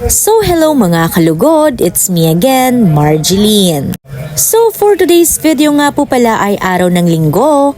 So hello mga kalugod, it's me again, Marjeline. So for today's video nga po pala ay araw ng linggo.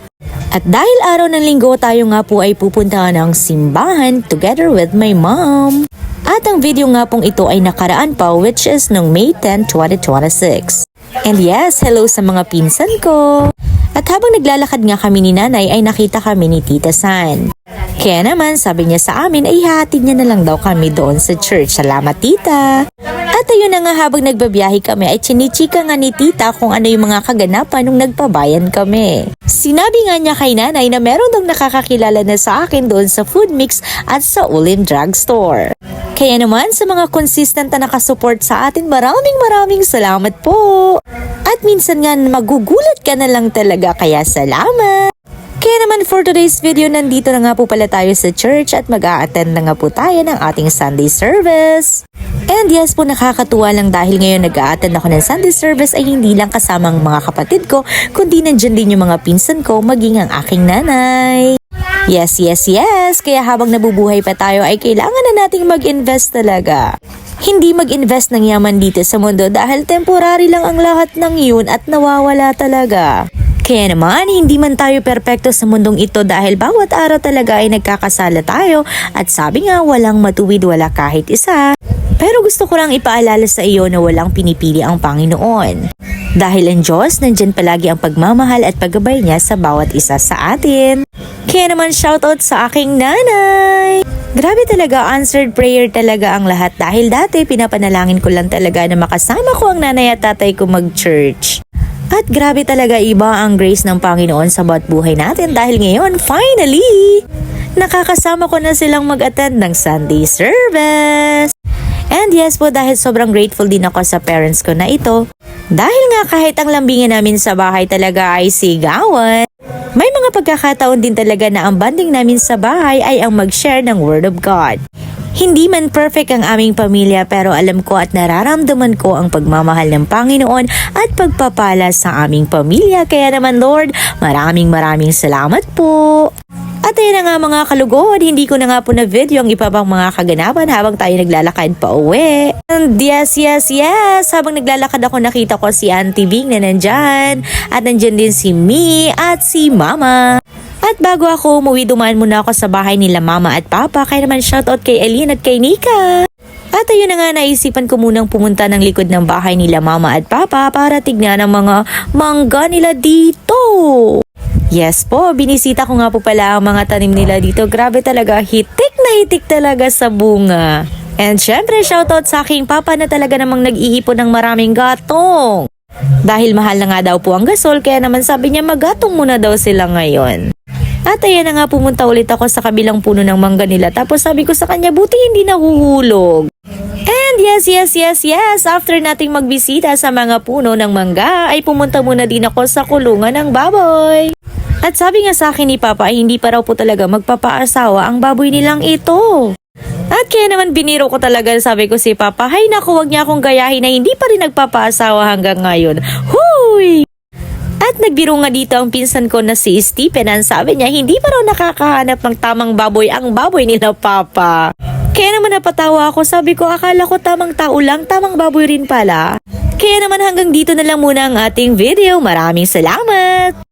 At dahil araw ng linggo, tayo nga po ay pupunta ng simbahan together with my mom. At ang video nga pong ito ay nakaraan pa, which is noong May 10, 2026. And yes, hello sa mga pinsan ko. At habang naglalakad nga kami ni nanay ay nakita kami ni Tita San. Kaya naman sabi niya sa amin ay hahatid niya na lang daw kami doon sa church. Salamat tita! At ayun na nga habang nagbabiyahe kami ay chinichika nga ni tita kung ano yung mga kaganapan nung nagpabayan kami. Sinabi nga niya kay nanay na meron daw nakakakilala na sa akin doon sa food mix at sa Ulim Drugstore. Kaya naman sa mga consistent na nakasupport sa atin, maraming salamat po! At minsan nga magugulat ka na lang talaga kaya salamat! Kaya naman for today's video, nandito na nga po pala tayo sa church at mag-a-attend na nga po tayo ng ating Sunday service. And yes po, nakakatuwa lang dahil ngayon nag-a-attend ako ng Sunday service ay hindi lang kasama ang mga kapatid ko, kundi nandyan din yung mga pinsan ko, maging ang aking nanay. Yes! Kaya habang nabubuhay pa tayo ay kailangan na nating mag-invest talaga. Hindi mag-invest ng yaman dito sa mundo dahil temporary lang ang lahat ng yun at nawawala talaga. Kaya naman, hindi man tayo perpekto sa mundong ito dahil bawat araw talaga ay nagkakasala tayo at sabi nga walang matuwid wala kahit isa. Pero gusto ko lang ipaalala sa iyo na walang pinipili ang Panginoon. Dahil ang Diyos, nandyan palagi ang pagmamahal at paggabay niya sa bawat isa sa atin. Kaya naman shoutout sa aking nanay! Grabe talaga, answered prayer talaga ang lahat dahil dati pinapanalangin ko lang talaga na makasama ko ang nanay at tatay ko mag-church. At grabe talaga iba ang grace ng Panginoon sa bawat buhay natin dahil ngayon, finally, nakakasama ko na silang mag-attend ng Sunday service. And yes po, dahil sobrang grateful din ako sa parents ko na ito. Dahil nga kahit ang lambingan namin sa bahay talaga ay sigawan, may mga pagkakataon din talaga na ang bonding namin sa bahay ay ang mag-share ng Word of God. Hindi man perfect ang aming pamilya pero alam ko at nararamdaman ko ang pagmamahal ng Panginoon at pagpapala sa aming pamilya. Kaya naman Lord, maraming salamat po. At ayun na nga mga kalugod, hindi ko na nga po na video ang iba pang mga kaganapan habang tayo naglalakad pa uwi. And yes, habang naglalakad ako nakita ko si Auntie Bing na nandyan. At nandyan din si Mi at si Mama. At bago ako umuwi, dumaan muna ako sa bahay nila Mama at Papa. Kaya naman shoutout kay Eileen at kay Nika. At ayun na nga, naisipan ko munang pumunta ng likod ng bahay nila Mama at Papa para tignan ang mga mangga nila dito. Yes po, binisita ko nga po pala ang mga tanim nila dito. Grabe talaga, hitik na hitik talaga sa bunga. And syempre, shoutout sa aking papa na talaga namang nag-iipon ng maraming gatong. Dahil mahal na nga daw po ang gasol, kaya naman sabi niya magatong muna daw sila ngayon. At ayan na nga, pumunta ulit ako sa kabilang puno ng mangga nila. Tapos sabi ko sa kanya, buti hindi nahuhulog. And yes, after nating magbisita sa mga puno ng mangga, ay pumunta muna din ako sa kulungan ng baboy. At sabi nga sa akin ni Papa ay hindi pa raw po talaga magpapaasawa ang baboy nilang ito. At kaya naman biniro ko talaga, sabi ko si Papa, hay naku, wag niya akong gayahin na hindi pa rin nagpapaasawa hanggang ngayon. Huy! At nagbiro nga dito ang pinsan ko na si Stephen. Ang sabi niya, hindi pa raw nakakahanap ng tamang baboy ang baboy nila Papa. Kaya naman napatawa ako, sabi ko akala ko tamang tao lang, tamang baboy rin pala. Kaya naman hanggang dito na lang muna ang ating video. Maraming salamat!